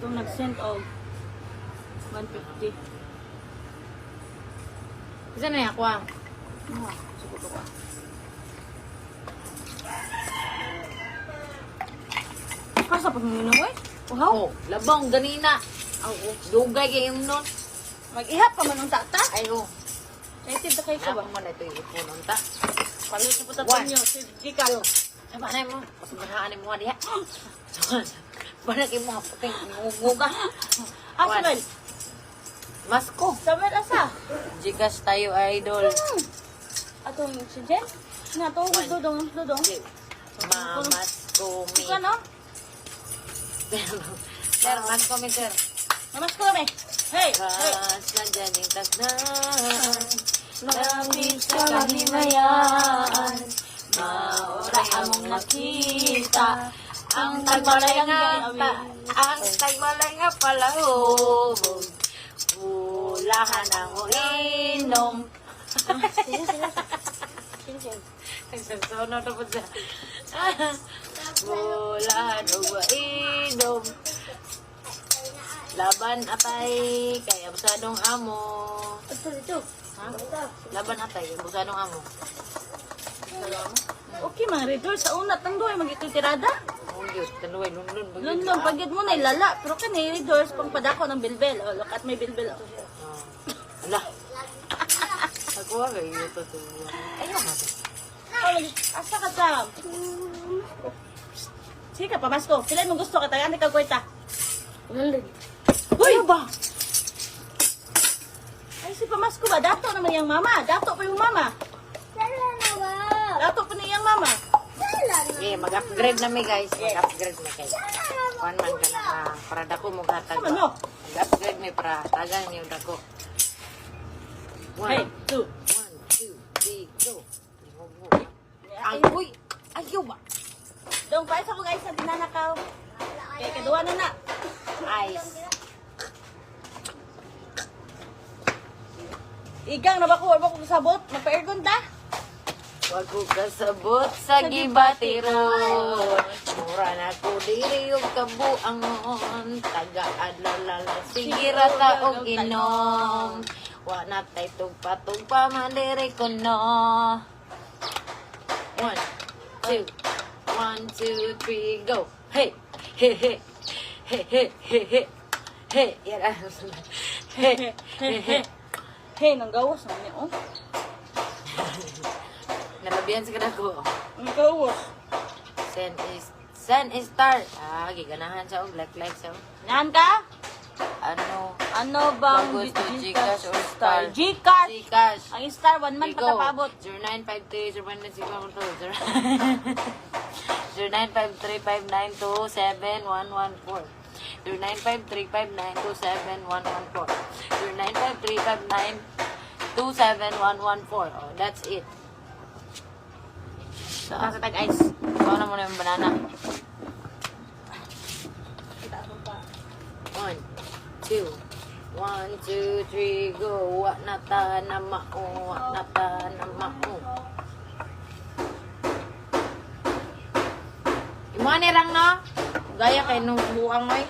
Itong nag-send og 150. Isa na ako ah. Sugot ko. Kasa pa mo eh? Uhaw. Oh, labang ganina. Oh, dugay kayong nun. Mag-ihap pa man ang tata. Ay, oh. Native na kayo ka ba? Labang man ito yung ipunon ta. Palit sa putat One. niyo. Sige ka. Sama na mo. Pasubahaan mo nga diha. Banak yung mga puting nguga. Aswell. Masko. Sabar asa. Gigas tayo, idol. Atong si Jen. Nga to, dodong. Mamasko mi. Ika no? Sir, masko mi, sir. Namas ko kami. Hey! Hey! Nandyan yung tagnan. Labis sa kahimayan. Maura among nakita. Ang tagbalay nga palahog. Ulahan ang inom. Nagsasono na po siya. Ulahan ang inom. Laban atay, kaya busadong amo. Ito. Ha? Laban atay, busadong amo. Okay, mga redor. Sa unat ng doy, mag-ito'y tirada. Oh, Diyos, taluay, lunlun. Lundong, pagid mo na ilala. Pero ka ni redors, pang padako ng bilbel. Oh, look at may bilbel. Ala. Ako nga kayo ito. Ayaw nga ito. Asa ka sa? Sige ka, pamasko. Pilay mo gusto ka, tagaan ka kwenta. Uy! Ba? Ay, si pamasko ba? Dato naman yung mama. Dato pa yung mama. Dato pa niya yung mama. Okay, mag-upgrade na mi guys. Mag-upgrade mi guys. Kuan man ka na para dako mo gatag. Ano? Mag-upgrade mi para tagang niyo dako. Hey, 1, 2. 2, 3, go. Ay, uy! Ayaw ba? Dong, paisa ko guys, sa tinanakaw. Okay, kaduwa na na. Ice. Igang na ba ko? Wala ko kasabot? Magpa-aircon ta? Wag ko kasabot sa gibatiro. Mura na ko diri yung kabuangon. Taga-adlalala. Sige rata og inom. Wa na tay tugpa-tugpa mandiri ko no. 1, 2, 1, 2, 3, go. Hey, hey, hey. Hey, hey, hey, hey. Hey, yan. Hey, hey, hey. Hey, nang gawas naman niya, oh. Nalabihan sa kadako. Nang gawas. Send is star. Ah, giganahan siya og like siya. Naan ka? Ano bang gusto, Gcash or Star? Gcash! Gcash. Ang star, 1 man patapabot. 0953 0953-592-7114 0953-592-7114 Oh, that's it. Saan sa tag-ice? Ikaw na muna yung banana. 1, 2, 1, 2, 3, go. Wa na ta na mao, wa na ta na mao. Imo ni rang no? Gaya kay nung buang oy.